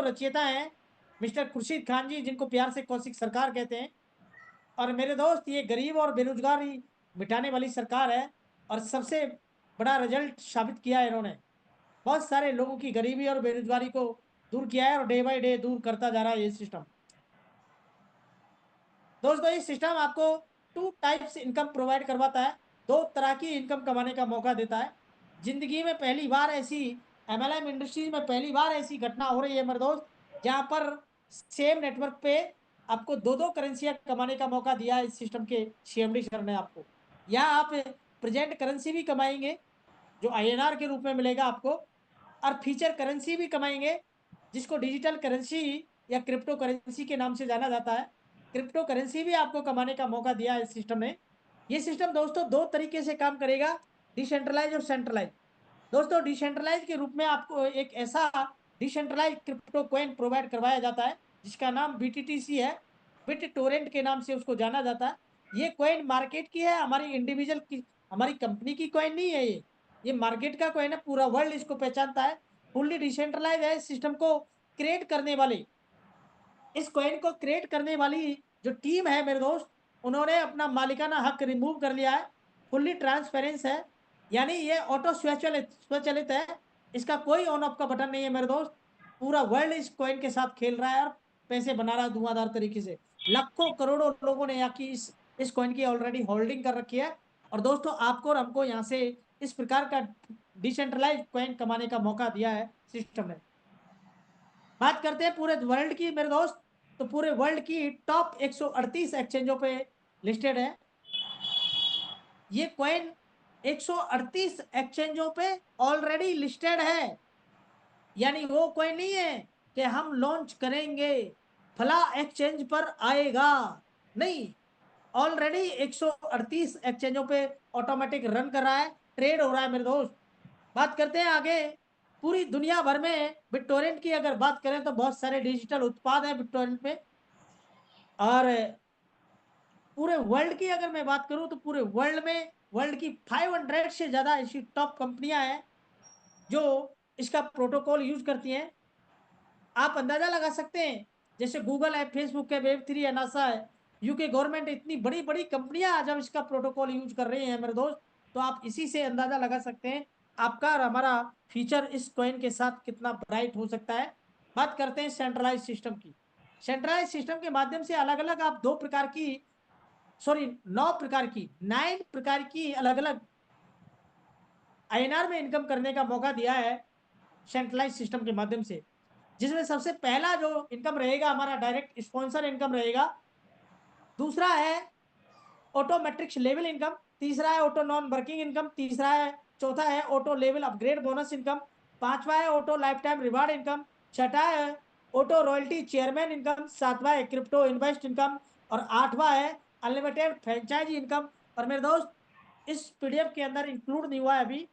रचयिता हैं मिस्टर खुर्शीद खान जी, जिनको प्यार से कौशिक सरकार कहते हैं। और मेरे दोस्त, ये गरीब और बेरोजगारी मिटाने वाली सरकार है और सबसे बड़ा रिजल्ट साबित किया है इन्होंने। बहुत सारे लोगों की गरीबी और बेरोजगारी को दूर किया है और डे बाय डे दूर करता जा रहा है ये सिस्टम। दोस्तों, ये सिस्टम आपको 2 टाइप्स इनकम प्रोवाइड करवाता है, 2 तरह की इनकम कमाने का मौका देता है। जिंदगी में पहली बार ऐसी, एमएलएम इंडस्ट्रीज में पहली बार ऐसी घटना हो रही है मेरे दोस्त, जहां पर सेम नेटवर्क पे आपको 2 करेंसियां कमाने का मौका दिया है इस सिस्टम के सीएमडी सर ने आपको। यहाँ आप प्रेजेंट करेंसी भी कमाएंगे जो आईएनआर के रूप में मिलेगा आपको, और फीचर करेंसी भी कमाएंगे जिसको डिजिटल करेंसी या क्रिप्टो करेंसी के नाम से जाना जाता है। क्रिप्टो करेंसी भी आपको कमाने का मौका दिया है इस सिस्टम ने। ये सिस्टम दोस्तों 2 तरीके से काम करेगा, डिसेंट्रलाइज और सेंट्रलाइज। दोस्तों, डिसेंट्रलाइज के रूप में आपको एक ऐसा डिसेंट्रलाइज क्रिप्टो कॉइन प्रोवाइड करवाया जाता है जिसका नाम BTTC है, बिट टोरेंट के नाम से उसको जाना जाता है। ये कॉइन मार्केट की है, हमारी इंडिविजुअल की, हमारी कंपनी की कॉइन नहीं है। ये मार्केट का कॉइन है, पूरा वर्ल्ड इसको पहचानता है। फुल्ली डिसेंट्रलाइज है। सिस्टम को क्रिएट करने वाली, इस कॉइन को क्रिएट करने वाली जो टीम है मेरे दोस्त, उन्होंने अपना मालिकाना हक रिमूव कर लिया है। फुल्ली ट्रांसपेरेंस है, यानी ये ऑटो स्वचालित है। इसका कोई ऑन ऑफ का बटन नहीं है मेरे दोस्त। पूरा वर्ल्ड इस कॉइन के साथ खेल रहा है और पैसे बना रहा है धुआंधार तरीके से। लाखों करोड़ों लोगों ने यहाँ की इस कॉइन की ऑलरेडी होल्डिंग कर रखी है। और दोस्तों, आपको और हमको यहाँ से इस प्रकार का डिसेंट्रलाइज कॉइन कमाने का मौका दिया है सिस्टम ने। बात करते हैं पूरे वर्ल्ड की मेरे दोस्त, तो पूरे वर्ल्ड की टॉप 138 एक्सचेंजों पे लिस्टेड है ये कॉइन। 138 एक्सचेंजों पे ऑलरेडी लिस्टेड है। यानी वो कॉइन नहीं है कि हम लॉन्च करेंगे फला एक्सचेंज पर आएगा, नहीं। ऑलरेडी 138 एक्सचेंजों पे ऑटोमेटिक रन कर रहा है, ट्रेड हो रहा है मेरे दोस्त। बात करते हैं आगे। पूरी दुनिया भर में बिटटोरेंट की अगर बात करें तो बहुत सारे डिजिटल उत्पाद हैं बिटटोरेंट में। और पूरे वर्ल्ड की अगर मैं बात करूं तो पूरे वर्ल्ड में वर्ल्ड की 500 से ज्यादा ऐसी टॉप कंपनियां हैं जो इसका प्रोटोकॉल यूज करती हैं। आप अंदाजा लगा सकते हैं, जैसे गूगल है, फेसबुक है, वेब3 है, नासा है, यूके गवर्नमेंट, इतनी बड़ी बड़ी कंपनियां जब इसका प्रोटोकॉल यूज कर रही हैं मेरे दोस्त, तो आप इसी से अंदाजा लगा सकते हैं आपका और हमारा फ्यूचर इस कॉइन के साथ कितना ब्राइट हो सकता है। बात करते हैं सेंट्रलाइज सिस्टम की। सेंट्रलाइज सिस्टम के माध्यम से अलग अलग आप 2 प्रकार की, सॉरी 9 प्रकार की, 9 प्रकार की अलग अलग आईएनआर में इनकम करने का मौका दिया है सेंट्रलाइज सिस्टम के माध्यम से। जिसमें सबसे पहला जो इनकम रहेगा हमारा डायरेक्ट स्पॉन्सर इनकम रहेगा। दूसरा है ऑटो मैट्रिक्स लेवल इनकम। तीसरा है ऑटो नॉन वर्किंग इनकम। चौथा है auto level upgrade bonus income. पांचवा है auto life time reward income. छठा है ऑटो रॉयल्टी चेयरमैन इनकम। सातवां है क्रिप्टो इन्वेस्ट इनकम। और आठवां है अनलिमिटेड फ्रेंचाइजी इनकम। और मेरे दोस्त, इस पीडीएफ के अंदर इंक्लूड नहीं हुआ है अभी,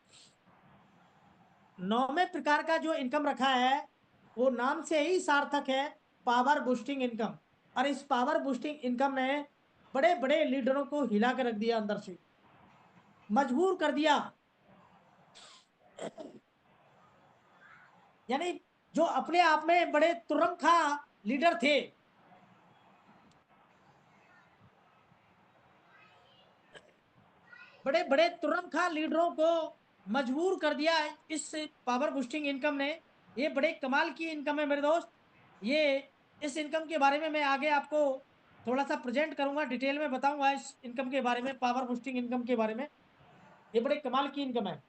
9वें प्रकार का जो इनकम रखा है वो नाम से ही सार्थक है, पावर बूस्टिंग इनकम। और इस पावर बूस्टिंग इनकम ने बड़े बड़े लीडरों को हिला के रख दिया, अंदर से मजबूर कर दिया। यानी जो अपने आप में बड़े तुरंखा लीडर थे, बड़े बड़े तुरंखा लीडरों को मजबूर कर दिया है इस पावर बूस्टिंग इनकम ने। ये बड़े कमाल की इनकम है मेरे दोस्त। ये इस इनकम के बारे में मैं आगे आपको थोड़ा सा प्रेजेंट करूंगा, डिटेल में बताऊंगा इस इनकम के बारे में, पावर बूस्टिंग इनकम के बारे में। ये बड़े कमाल की इनकम है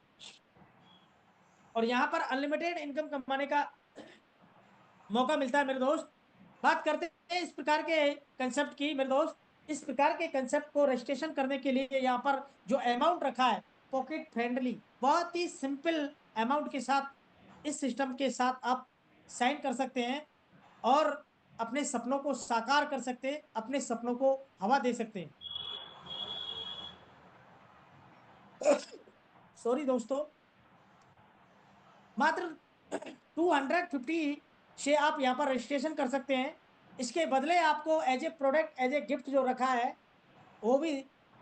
और यहाँ पर अनलिमिटेड इनकम कमाने का मौका मिलता है मेरे दोस्त। बात करते हैं इस प्रकार के कंसेप्ट की मेरे दोस्त। इस प्रकार के कंसेप्ट को रजिस्ट्रेशन करने के लिए यहाँ पर जो अमाउंट रखा है पॉकेट फ्रेंडली, बहुत ही सिंपल अमाउंट के साथ इस सिस्टम के साथ आप साइन कर सकते हैं और अपने सपनों को साकार कर सकते हैं, अपने सपनों को हवा दे सकते हैं। सॉरी दोस्तों, मात्र 250 से आप यहाँ पर रजिस्ट्रेशन कर सकते हैं। इसके बदले आपको as a product, as a gift जो रखा है वो भी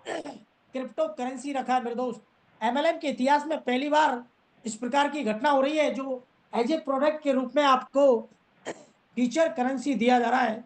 क्रिप्टो करेंसी रखा है मेरे दोस्त। एमएलएम के इतिहास में पहली बार इस प्रकार की घटना हो रही है जो एज ए प्रोडक्ट के रूप में आपको फ्यूचर करेंसी दिया जा रहा है।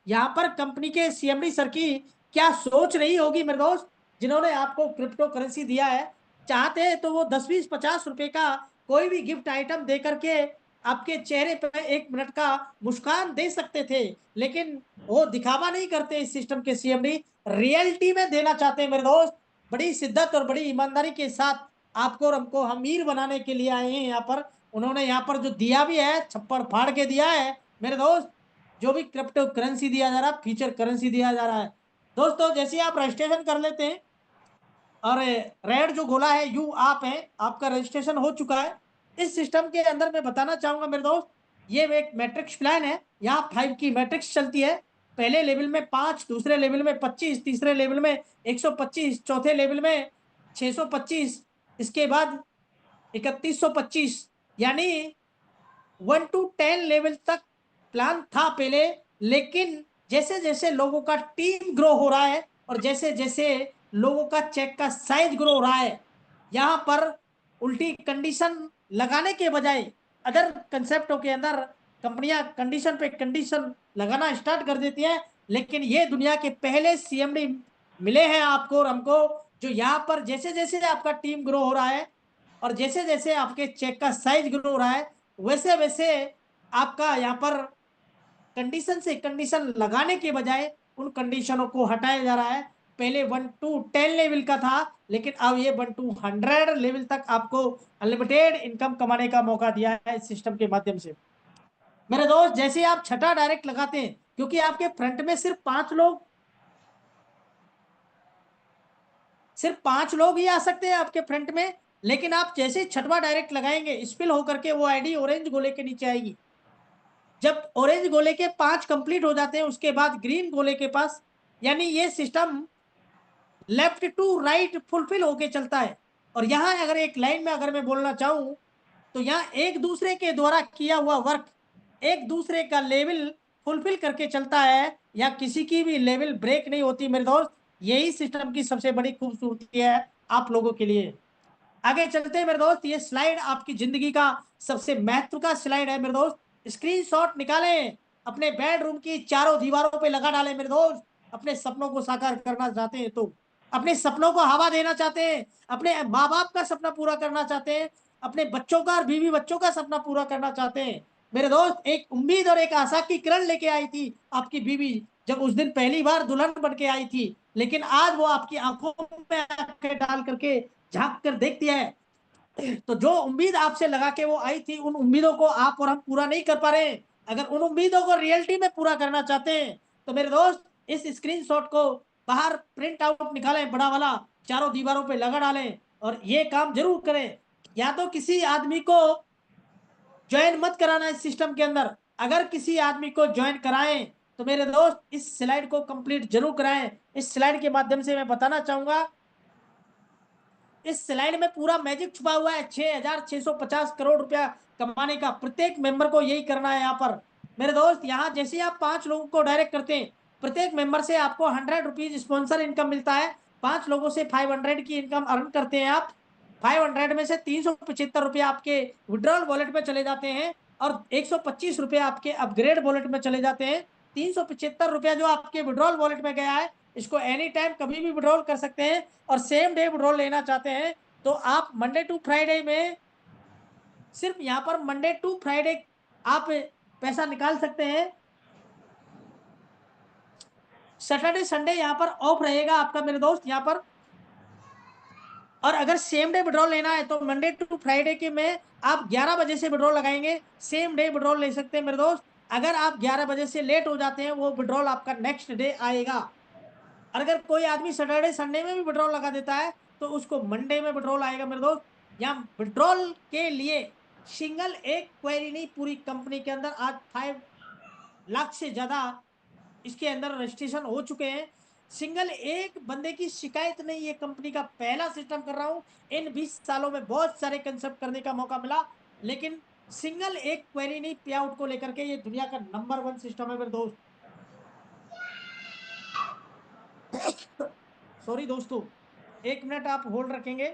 यहाँ पर कंपनी के सीएमडी सर की क्या सोच रही होगी मेरे दोस्त, जिन्होंने आपको क्रिप्टो करेंसी दिया है। चाहते हैं तो वो 10-20-50 रुपए का कोई भी गिफ्ट आइटम दे करके आपके चेहरे पर 1 मिनट का मुस्कान दे सकते थे, लेकिन वो दिखावा नहीं करते इस सिस्टम के सीएमडी, रियलिटी में देना चाहते हैं मेरे दोस्त। बड़ी शिद्दत और बड़ी ईमानदारी के साथ आपको और हमको अमीर बनाने के लिए आए हैं यहाँ पर। उन्होंने यहाँ पर जो दिया भी है, छप्पड़ फाड़ के दिया है मेरे दोस्त। जो भी क्रिप्टो करेंसी दिया जा रहा है, फ्यूचर करेंसी दिया जा रहा है दोस्तों। जैसे आप रजिस्ट्रेशन कर लेते हैं और रेड जो गोला है यू आप है, आपका रजिस्ट्रेशन हो चुका है। इस सिस्टम के अंदर मैं बताना चाहूंगा मेरे दोस्त, ये एक मैट्रिक्स प्लान है। यहाँ 5 की मैट्रिक्स चलती है। पहले लेवल में 5, दूसरे लेवल में 25, तीसरे लेवल में 125, चौथे लेवल में 625, इसके बाद 3125, यानी 1 to 10 लेवल तक प्लान था पहले। लेकिन जैसे जैसे लोगों का टीम ग्रो हो रहा है और जैसे जैसे लोगों का चेक का साइज ग्रो हो रहा है, यहाँ पर उल्टी कंडीशन लगाने के बजाय अदर कंसेप्टों के अंदर कंपनियां कंडीशन पे कंडीशन लगाना स्टार्ट कर देती है। लेकिन ये दुनिया के पहले सीएमडी मिले हैं आपको और हमको, जो यहाँ पर जैसे जैसे आपका टीम ग्रो हो रहा है और जैसे जैसे आपके चेक का साइज ग्रो हो रहा है, वैसे वैसे आपका यहाँ पर कंडीशन से कंडीशन लगाने के बजाय उन कंडीशनों को हटाया जा रहा है। पहले 1 to 10 लेवल का था, लेकिन अब ये 1 to 100 लेवल तक आपको अनलिमिटेड इनकम कमाने का मौका दिया है इस सिस्टम के माध्यम से मेरे दोस्त। जैसे आप छठा डायरेक्ट लगाते हैं, क्योंकि आपके फ्रंट में सिर्फ 5 लोग ही आ सकते हैं आपके फ्रंट में। लेकिन आप जैसे छठवा डायरेक्ट लगाएंगे, स्पिल होकर के वो आईडी ऑरेंज गोले के नीचे आएगी। जब ऑरेंज गोले के 5 कंप्लीट हो जाते हैं, उसके बाद ग्रीन गोले के पास, यानी ये system left to right fulfil होके चलता है। और यहां अगर एक लाइन में अगर मैं बोलना चाहूं, तो यहाँ एक दूसरे के द्वारा किया हुआ वर्क एक दूसरे का लेवल फुलफिल करके चलता है, या किसी की भी लेवल ब्रेक नहीं होती मेरे दोस्त। यही सिस्टम की सबसे बड़ी खूबसूरती है आप लोगों के लिए। आगे चलते हैं मेरे दोस्त। ये स्लाइड आपकी जिंदगी का सबसे महत्व का स्लाइड है मेरे दोस्त। स्क्रीनशॉट निकालें, अपने बेडरूम की चारों दीवारों पे लगा डालें मेरे दोस्त। अपने सपनों को साकार करना चाहते हैं तो, अपने सपनों को हवा देना चाहते हैं, अपने माँ बाप का सपना पूरा करना चाहते हैं, अपने बच्चों का और बीवी बच्चों का सपना पूरा करना चाहते हैं मेरे दोस्त। एक उम्मीद और एक आशा की किरण लेके आई थी आपकी बीवी, जब उस दिन पहली बार दुल्हन बन के आई थी। लेकिन आज वो आपकी आंखों में आंखें डाल करके झांक कर देखती है, तो जो उम्मीद आपसे लगा के वो आई थी, उन उम्मीदों को आप और हम पूरा नहीं कर पा रहे हैं। अगर उन उम्मीदों को रियलिटी में पूरा करना चाहते हैं, तो मेरे दोस्त इस स्क्रीनशॉट को बाहर प्रिंट आउट निकालें, बड़ा वाला, चारों दीवारों पे लगा डालें और ये काम जरूर करें। या तो किसी आदमी को ज्वाइन मत कराना इस सिस्टम के अंदर। अगर किसी आदमी को ज्वाइन कराएं, तो मेरे दोस्त इस स्लाइड को कंप्लीट जरूर कराएं। इस स्लाइड के माध्यम से मैं बताना चाहूंगा, इस स्लाइड में पूरा मैजिक छुपा हुआ है। 6,650 करोड़ रुपया कमाने का प्रत्येक मेंबर को यही करना है यहाँ पर मेरे दोस्त। यहाँ जैसे आप 5 लोगों को डायरेक्ट करते हैं, प्रत्येक मेंबर से आपको 100 रुपीज स्पॉन्सर इनकम मिलता है। 5 लोगों से 500 की इनकम अर्न करते हैं आप। 500 में से 375 रुपया आपके विड्रॉल वॉलेट में चले जाते हैं और 125 रुपया आपके अपग्रेड वॉलेट में चले जाते हैं। 375 रुपया जो आपके विड्रॉल वॉलेट में गया है, इसको एनी टाइम कभी भी विड्रॉल कर सकते हैं। और सेम डे विड्रॉल लेना चाहते हैं तो आप मंडे टू फ्राइडे में, सिर्फ यहाँ पर मंडे टू फ्राइडे आप पैसा निकाल सकते हैं। सैटरडे संडे यहाँ पर ऑफ रहेगा आपका मेरे दोस्त यहाँ पर। और अगर सेम डे विड्रॉल लेना है तो मंडे टू फ्राइडे के में आप 11 बजे से विड्रॉल लगाएंगे, सेम डे विड्रॉल ले सकते हैं मेरे दोस्त। अगर आप 11 बजे से लेट हो जाते हैं, वो विड्रॉल आपका नेक्स्ट डे आएगा। और अगर कोई आदमी सैटरडे संडे में भी विड्रॉल लगा देता है, तो उसको मंडे में विड्रॉल आएगा मेरे दोस्त। यहाँ विड्रॉल के लिए सिंगल एक क्वेरी नहीं, पूरी कंपनी के अंदर आज 5 लाख से ज्यादा इसके अंदर रजिस्ट्रेशन हो चुके हैं। सिंगल एक बंदे की शिकायत नहीं, ये कंपनी का पहला सिस्टम कर रहा हूं। इन 20 सालों में बहुत सारे कंसेप्ट करने का मौका मिला, लेकिन सिंगल एक क्वेरी नहीं पे आउट को लेकर के ये दुनिया का नंबर 1 सिस्टम है मेरे दोस्त। सॉरी दोस्तों, 1 मिनट आप होल्ड रखेंगे,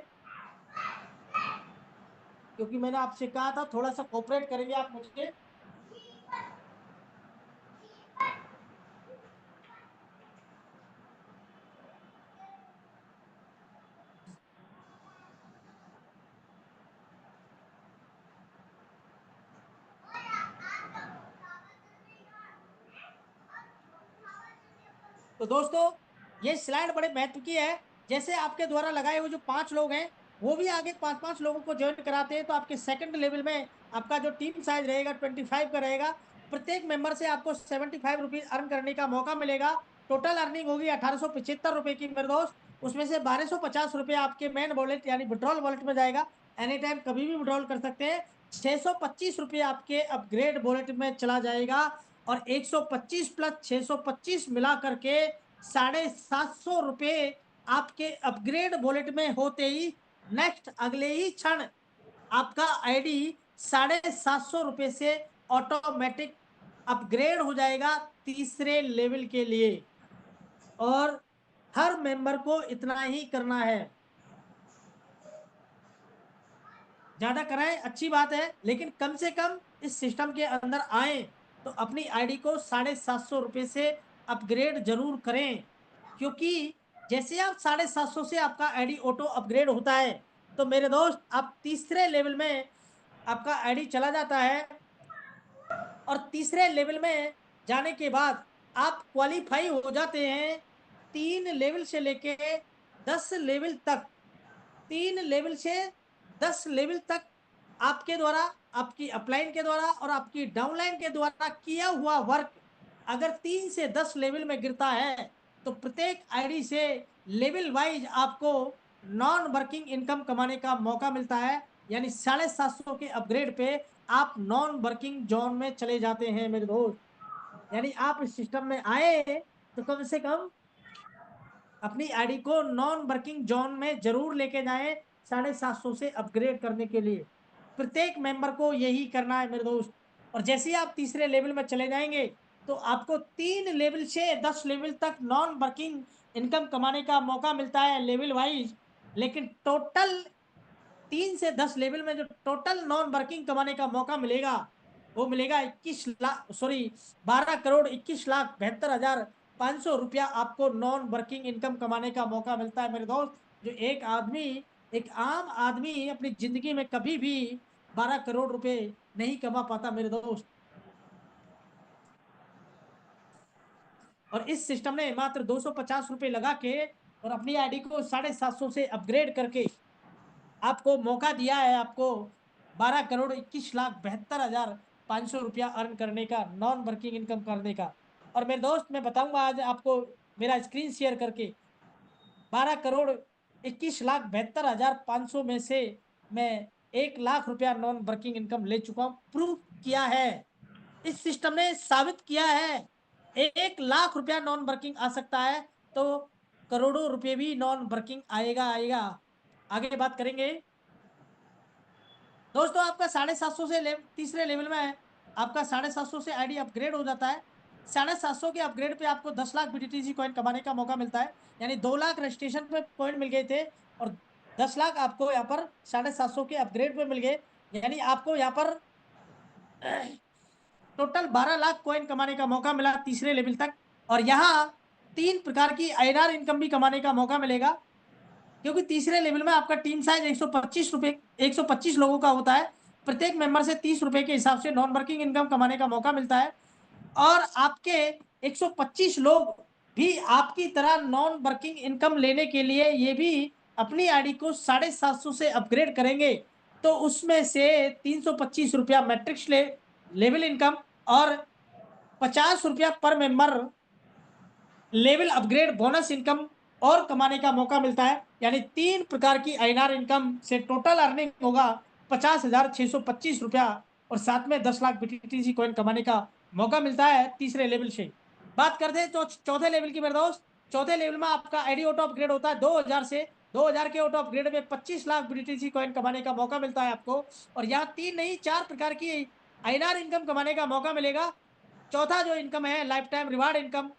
क्योंकि मैंने आपसे कहा था थोड़ा सा कोऑपरेट करेंगे आप मुझे। तो दोस्तों ये स्लाइड बड़े महत्व की है। जैसे आपके द्वारा लगाए हुए जो 5 लोग हैं वो भी आगे 5-5 लोगों को ज्वाइन कराते हैं, तो आपके सेकंड लेवल में आपका जो टीम साइज रहेगा 25 का रहेगा। प्रत्येक मेंबर से आपको 75 रुपीज अर्न करने का मौका मिलेगा। टोटल अर्निंग होगी 1875 रुपए की मेरे दोस्त। उसमें से 1250 रुपये आपके मेन वॉलेट यानी विड्रॉल वॉलेट में जाएगा। एनी टाइम कभी भी विड्रॉल कर सकते हैं। 625 रुपये आपके अपग्रेड वॉलेट में चला जाएगा। और 125 प्लस 625 मिला करके 750 रुपये आपके अपग्रेड वॉलेट में होते ही नेक्स्ट अगले ही क्षण आपका आईडी 750 रुपये से ऑटोमेटिक अपग्रेड हो जाएगा तीसरे लेवल के लिए। और हर मेंबर को इतना ही करना है। ज्यादा कराएं अच्छी बात है, लेकिन कम से कम इस सिस्टम के अंदर आए तो अपनी आईडी को 750 रुपये से अपग्रेड जरूर करें। क्योंकि जैसे आप 750 से आपका आईडी ऑटो अपग्रेड होता है तो मेरे दोस्त आप तीसरे लेवल में आपका आईडी चला जाता है। और तीसरे लेवल में जाने के बाद आप क्वालिफाई हो जाते हैं 3 लेवल से लेके 10 लेवल तक। 3 लेवल से 10 लेवल तक आपके द्वारा, आपकी अपलाइन के द्वारा और आपकी डाउनलाइन के द्वारा किया हुआ वर्क अगर 3 से 10 लेवल में गिरता है तो प्रत्येक आईडी से लेवल वाइज आपको नॉन वर्किंग इनकम कमाने का मौका मिलता है। यानी 750 के अपग्रेड पे आप नॉन वर्किंग जोन में चले जाते हैं मेरे दोस्त। यानी आप इस सिस्टम में आए तो कम से कम अपनी आईडी को नॉन वर्किंग जोन में जरूर लेके जाएं 750 से अपग्रेड करने के लिए। प्रत्येक मेंबर को यही करना है मेरे दोस्त। और जैसे ही आप तीसरे लेवल में चले जाएंगे तो आपको 3 लेवल से 10 लेवल तक नॉन वर्किंग इनकम कमाने का मौका मिलता है लेवल वाइज। लेकिन टोटल 3 से 10 लेवल में जो टोटल नॉन वर्किंग कमाने का मौका मिलेगा वो मिलेगा 12 लाख 72 हजार 500 रुपया आपको नॉन वर्किंग इनकम कमाने का मौका मिलता है मेरे दोस्त। जो एक आम आदमी अपनी जिंदगी में कभी भी 12 करोड़ रुपए नहीं कमा पाता मेरे दोस्त। और इस सिस्टम ने मात्र 250 रुपये लगा के और अपनी आईडी को 750 से अपग्रेड करके आपको मौका दिया है आपको 12 करोड़ 21 लाख 72 हजार 500 रुपया अर्न करने का, नॉन वर्किंग इनकम करने का। और मेरे दोस्त मैं बताऊंगा आज आपको मेरा स्क्रीन शेयर करके 12 करोड़ 21 लाख 72 हजार 500 में से मैं 1 लाख रुपया नॉन वर्किंग इनकम ले चुका हूं। प्रूफ किया है, इस सिस्टम ने साबित किया है 1 लाख रुपया नॉन वर्किंग आ सकता है तो करोड़ों रुपए भी नॉन वर्किंग आएगा आएगा। आगे बात करेंगे दोस्तों। आपका 750 से तीसरे लेवल में है। आपका 750 से आईडी अपग्रेड हो जाता है। 750 के अपग्रेड पे आपको 10 लाख बीटीटीसी कॉइन कमाने का मौका मिलता है। यानी 2 लाख रजिस्ट्रेशन पे पॉइंट मिल गए थे और 10 लाख आपको यहाँ पर 750 के अपग्रेड पे मिल गए। यानी आपको यहाँ पर टोटल 12 लाख कॉइन कमाने का मौका मिला तीसरे लेवल तक। और यहाँ 3 प्रकार की आईआरआर इनकम भी कमाने का मौका मिलेगा। क्योंकि तीसरे लेवल में आपका टीम साइज 125 लोगों का होता है। प्रत्येक मेंबर से 30 रुपए के हिसाब से नॉन वर्किंग इनकम कमाने का मौका मिलता है। और आपके 125 लोग भी आपकी तरह नॉन वर्किंग इनकम लेने के लिए ये भी अपनी आईडी को 750 से अपग्रेड करेंगे तो उसमें से 325 रुपया मैट्रिक्स लेवल इनकम और 50 रुपया पर member level upgrade bonus income और कमाने का मौका मिलता है। यानी 3 प्रकार की आईएनआर इनकम से टोटल अर्निंग होगा 50,625 रुपया और साथ में 10 लाख बीटीटीसी कॉइन कमाने का मौका मिलता है तीसरे लेवल से। बात करते हैं तो चौथे लेवल की मेरे दोस्त। चौथे लेवल में आपका आईडी ऑटो अपग्रेड होता है 2000 से। 2000 के ऑटो अपग्रेड में 25 लाख बीटीटीसी कॉइन कमाने का मौका मिलता है आपको। और यहाँ 3 नहीं 4 प्रकार की आईएनआर इनकम कमाने का मौका मिलेगा। चौथा जो इनकम है लाइफ टाइम रिवार्ड इनकम,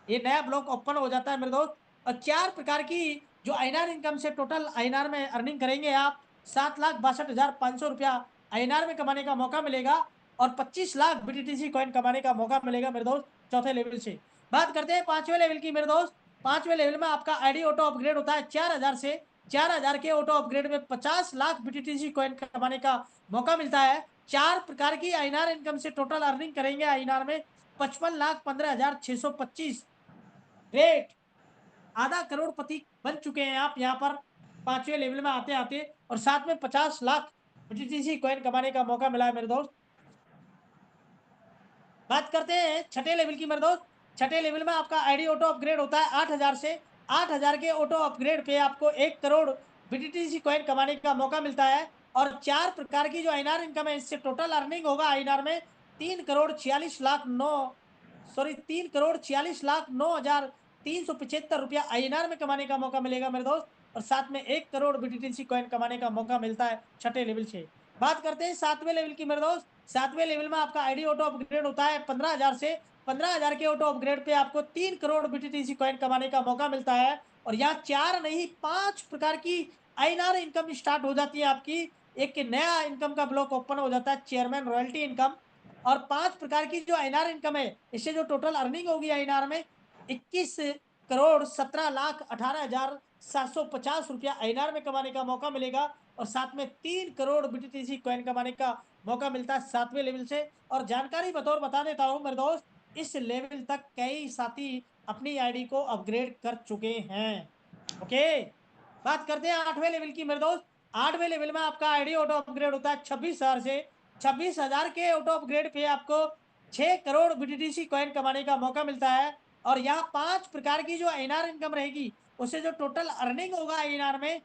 ये नया ब्लॉक ओपन हो जाता है मेरे दोस्त। और 4 प्रकार की जो आईएनआर इनकम से टोटल आईएनआर में अर्निंग करेंगे आप 7,62,500 रुपया आईएनआर में कमाने का मौका मिलेगा। और 25 लाख बीटीटीसी कॉइन कमाने का मौका मिलेगा मेरे दोस्त चौथे लेवल से। बात करते हैं 5वें लेवल की मेरे दोस्त। 5वें लेवल में आपका आईडी ऑटो अपग्रेड होता है 4000 से। 4000 के ऑटो अपग्रेड में 50 लाख बीटीटीसी कॉइन कमाने का मौका मिलता है। 4 प्रकार की आईएनआर इनकम से टोटल अर्निंग करेंगे आईएनआर में 55,15,625 ग्रेट, आधा करोड़पति बन चुके हैं आप यहाँ पर 5वें लेवल में आते आते, और साथ में 50 लाख BTC कॉइन कमाने का मौका मिला है मेरे दोस्त। बात करते हैं छठे लेवल की मेरे दोस्त। छठे लेवल में आपका आईडी ऑटो अपग्रेड होता है 8000 से। 8000 के ऑटो अपग्रेड पे आपको 1 करोड़ BTC कॉइन कमाने का मौका मिलता है, और 4 प्रकार की जो आईएनआर इनकम है, इससे टोटल अर्निंग होगा आईएनआर में 3 करोड़ 46 लाख 9 हजार 375 रुपया आईएनआर में कमाने का मौका मिलेगा मेरे दोस्त, और साथ में 1 करोड़ BTC कॉइन कमाने का मौका मिलता है छठे लेवल से। बात करते हैं 7वें लेवल की मेरे दोस्त। 7वें लेवल में आपका आईडी ऑटो अपग्रेड होता है 15,000 से। 15,000 के ऑटो अपग्रेड पे आपको 3 करोड़ BTC कॉइन कमाने का मौका मिलता है, और यहाँ 4 नहीं 5 प्रकार की आईएनआर इनकम स्टार्ट हो जाती है आपकी। एक नया इनकम का ब्लॉक ओपन हो जाता है, चेयरमैन रॉयल्टी इनकम, और 5 प्रकार की जो आईएनआर इनकम है, इससे जो टोटल अर्निंग होगी आईएनआर में 21 करोड़ 17 लाख 18,750 रुपया आईएनआर में कमाने का मौका मिलेगा, और साथ में 3 करोड़ BTC कॉइन कमाने का मौका मिलता है 7वें लेवल से। और जानकारी बतौर बता देता हूं मेरे दोस्त, इस लेवल तक कई साथी अपनी आईडी को अपग्रेड कर चुके हैं। ओके, बात करते हैं 8वें लेवल की मेरे दोस्त। 8वें लेवल में आपका आईडी ऑटो अपग्रेड होता है 26,000 से। 26,000 के ऑटो अपग्रेड पे आपको 6 करोड़ BTC कॉइन कमाने का मौका मिलता है, और यहाँ 5 प्रकार की जो आईएनआर इनकम रहेगी, उससे जो टोटल अर्निंग होगा आईएनआर में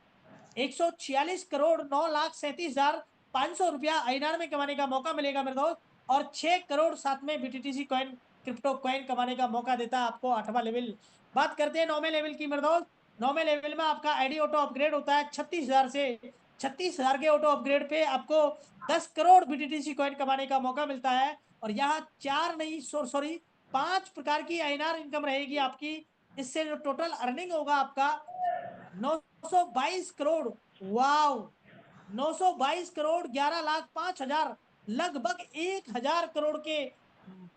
146 करोड़ 9,37,500 रुपया आईएनआर में कमाने का मौका मिलेगा मेरे दोस्त, और 6 करोड़ साथ में BTC कॉइन क्रिप्टो कॉइन कमाने का मौका देता है आपको 8वां लेवल। बात करते हैं 9वें लेवल की मेरे दोस्त। 9वें लेवल में आपका आईडी ऑटो अपग्रेड होता है 36,000 से। 36,000 के ऑटो अपग्रेड पे आपको 10 करोड़ BTC कॉइन कमाने का मौका मिलता है, और यहाँ 4 नहीं सॉरी 5 प्रकार की आईएनआर इनकम रहेगी आपकी। इससे जो टोटल अर्निंग होगा आपका 922 करोड़, वाव, 922 करोड़ 11,05,000, लगभग 1,000 करोड़ के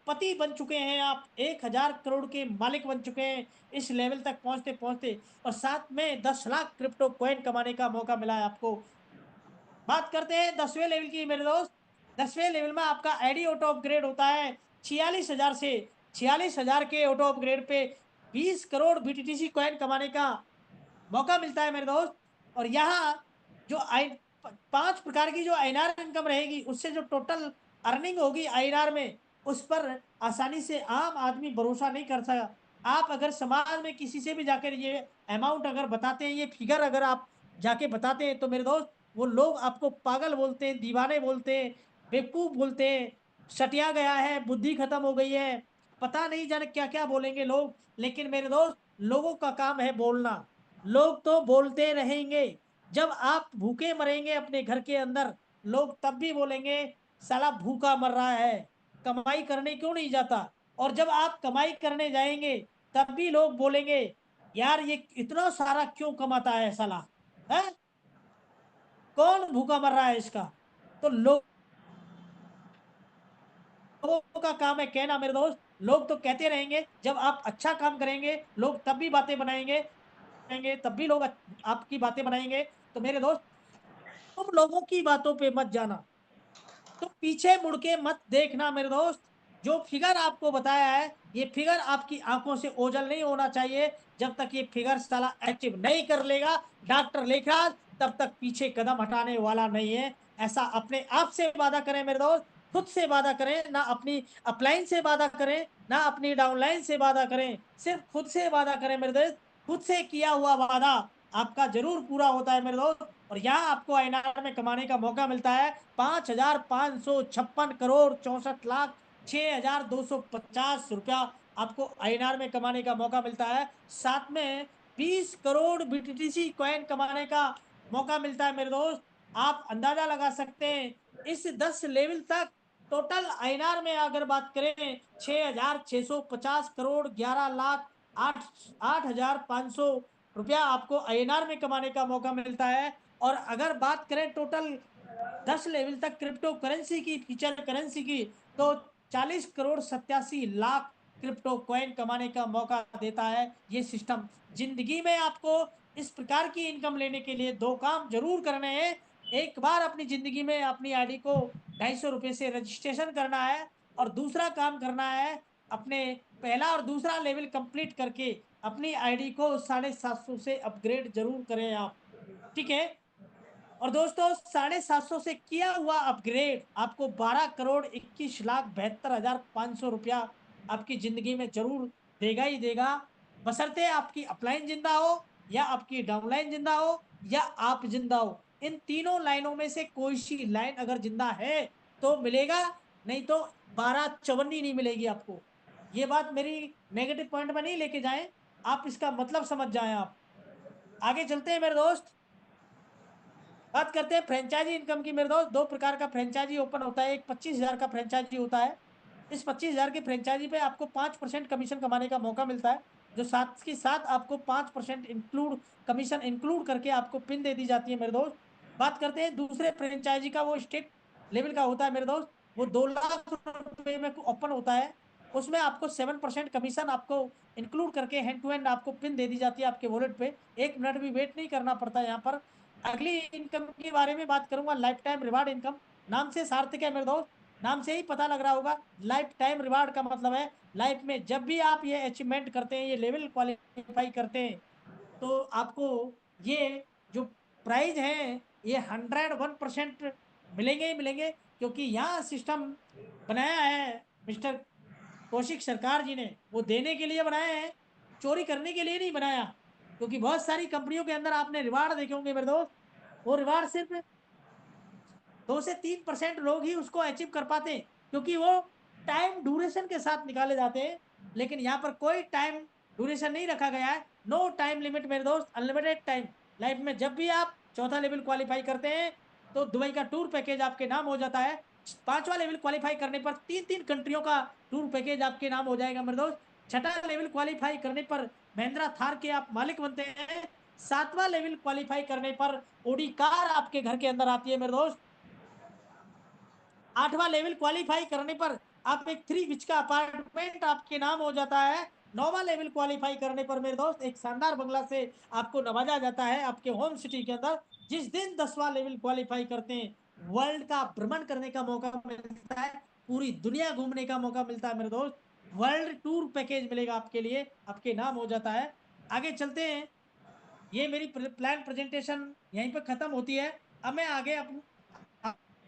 पति बन चुके हैं आप। 1,000 करोड़ के मालिक बन चुके हैं इस लेवल तक पहुंचते पहुंचते, और साथ में 10 लाख क्रिप्टो कॉइन कमाने का मौका मिला है आपको। बात करते हैं 10वें लेवल की मेरे दोस्त। 10वें लेवल में आपका आईडी ऑटो अपग्रेड होता है 46,000 से। 46,000 के ऑटो अपग्रेड पे 20 करोड़ BTC कॉइन कमाने का मौका मिलता है मेरे दोस्त, और यहाँ जो आई 5 प्रकार की जो आईएनआर इनकम रहेगी, उससे जो टोटल अर्निंग होगी आईएनआर में, उस पर आसानी से आम आदमी भरोसा नहीं कर सकता। आप अगर समाज में किसी से भी जाकर ये अमाउंट अगर बताते हैं, ये फिगर अगर आप जाके बताते हैं, तो मेरे दोस्त वो लोग आपको पागल बोलते हैं, दीवाने बोलते हैं, बेवकूफ बोलते हैं, सटिया गया है, बुद्धि खत्म हो गई है, पता नहीं जाने क्या क्या बोलेंगे लोग। लेकिन मेरे दोस्त, लोगों का काम है बोलना, लोग तो बोलते रहेंगे। जब आप भूखे मरेंगे अपने घर के अंदर, लोग तब भी बोलेंगे साला भूखा मर रहा है, कमाई करने क्यों नहीं जाता। और जब आप कमाई करने जाएंगे, तब भी लोग बोलेंगे यार ये इतना सारा क्यों कमाता है साला, है कौन भूखा मर रहा है इसका। तो लोगों का काम है कहना मेरे दोस्त, लोग तो कहते रहेंगे। जब आप अच्छा काम करेंगे, लोग तब भी बातें बनाएंगे, तब भी लोग आपकी बातें बनाएंगे। तो मेरे दोस्त, तुम लोगों की बातों पे मत जाना, तो पीछे मुड़ के मत देखना मेरे दोस्त। जो फिगर आपको बताया है, ये फिगर आपकी आंखों से ओझल नहीं होना चाहिए। जब तक ये फिगर साला एक्टिव नहीं कर लेगा डॉक्टर लेखराज, तब तक पीछे कदम हटाने वाला नहीं है। ऐसा अपने आप से वादा करें मेरे दोस्त, खुद से वादा करें, ना अपनी अपलाइन से वादा करें, ना अपनी डाउनलाइन से वादा करें, सिर्फ खुद से वादा करें मेरे दोस्त। खुद से किया हुआ वादा आपका जरूर पूरा होता है मेरे दोस्त, और यहाँ आपको आईएनआर में कमाने का मौका मिलता है 5,556 करोड़ 64 लाख 6,250 रुपया आपको आईएनआर में कमाने का मौका मिलता है। साथ में 20 करोड़ BTC कॉइन कमाने का मौका मिलता है मेरे दोस्त। आप अंदाजा लगा सकते हैं इस 10 लेवल तक टोटल आईएनआर में अगर बात करें 6,650 करोड़ 11 लाख 8,500 रुपया आपको आईएनआर में कमाने का मौका मिलता है। और अगर बात करें टोटल 10 लेवल तक क्रिप्टो करेंसी की, फीचर करेंसी की, तो 40 करोड़ 87 लाख क्रिप्टो कॉइन कमाने का मौका देता है ये सिस्टम। जिंदगी में आपको इस प्रकार की इनकम लेने के लिए 2 काम जरूर करने हैं। एक बार अपनी जिंदगी में अपनी आईडी को 250 रुपये से रजिस्ट्रेशन करना है, और दूसरा काम करना है अपने पहला और दूसरा लेवल कंप्लीट करके अपनी आईडी को 750 से अपग्रेड जरूर करें आप, ठीक है। और दोस्तों 750 से किया हुआ अपग्रेड आपको 12,21,72,500 रुपया आपकी जिंदगी में जरूर देगा ही देगा, बशर्ते आपकी अपलाइन जिंदा हो या आपकी डाउनलाइन जिंदा हो या आप जिंदा हो। इन तीनों लाइनों में से कोई सी लाइन अगर जिंदा है तो मिलेगा, नहीं तो 12 नहीं मिलेगी आपको। ये बात मेरी नेगेटिव पॉइंट में नहीं लेके जाएं, आप इसका मतलब समझ जाएं आप। आगे चलते हैं मेरे दोस्त, बात करते हैं फ्रेंचाइजी इनकम की। मेरे दोस्त दो प्रकार का फ्रेंचाइजी ओपन होता है, एक 25,000 का फ्रेंचाइजी होता है। इस 25,000 की फ्रेंचाइजी पे आपको 5% कमीशन कमाने का मौका मिलता है, जो साथ के साथ आपको 5% इंक्लूड कमीशन इंक्लूड करके आपको पिन दे दी जाती है मेरे दोस्त। बात करते हैं दूसरे फ्रेंचाइजी का, वो स्टेट लेवल का होता है मेरे दोस्त, वो 2 लाख रुपए में ओपन होता है। उसमें आपको 7% कमीशन आपको इंक्लूड करके हैंड टू हैंड आपको पिन दे दी जाती है आपके वॉलेट पे। 1 मिनट भी वेट नहीं करना पड़ता यहाँ पर। अगली इनकम के बारे में बात करूंगा, लाइफ टाइम रिवार्ड इनकम। नाम से सार्थक है मेरे दोस्त, नाम से ही पता लग रहा होगा, लाइफ टाइम रिवार्ड का मतलब है लाइफ में जब भी आप ये अचीवमेंट करते हैं, ये लेवल क्वालिफाई करते हैं, तो आपको ये जो प्राइज है ये 101% मिलेंगे ही मिलेंगे। क्योंकि यहाँ सिस्टम बनाया है मिस्टर कौशिक सरकार जी ने, वो देने के लिए बनाया है, चोरी करने के लिए नहीं बनाया। क्योंकि बहुत सारी कंपनियों के अंदर आपने रिवार्ड देखे होंगे मेरे दोस्त, वो रिवार्ड सिर्फ 2 से 3% लोग ही उसको अचीव कर पाते हैं, क्योंकि वो टाइम ड्यूरेशन के साथ निकाले जाते हैं। लेकिन यहाँ पर कोई टाइम ड्यूरेशन नहीं रखा गया है, नो टाइम लिमिट मेरे दोस्त, अनलिमिटेड टाइम। लाइफ में जब भी आप चौथा लेवल क्वालिफाई करते हैं तो दुबई का टूर पैकेज आपके नाम हो जाता है। पांचवा लेवल क्वालिफाई करने पर 3-3 कंट्रियों का टूर पैकेज आपके नाम हो जाएगा मेरे दोस्त। छठा लेवल क्वालिफाई करने पर महिंद्रा थार के आप मालिक बनते हैं। सातवां लेवल क्वालिफाई करने पर ओडी कार आपके घर के अंदर आती है मेरे दोस्त। आठवां लेवल क्वालिफाई करने पर आप एक 3 BHK अपार्टमेंट आपके नाम हो जाता है। नौवां लेवल क्वालिफाई करने पर मेरे दोस्त एक शानदार बंगला से आपको नवाजा जाता है आपके होम सिटी के अंदर। जिस दिन 10वां लेवल क्वालिफाई करते हैं, वर्ल्ड का भ्रमण करने का मौका मिलता है, पूरी दुनिया घूमने का मौका मिलता है मेरे दोस्त। वर्ल्ड टूर पैकेज मिलेगा आपके लिए, आपके नाम हो जाता है। आगे चलते हैं, ये मेरी प्लान प्रेजेंटेशन यहीं पर खत्म होती है। अब मैं आगे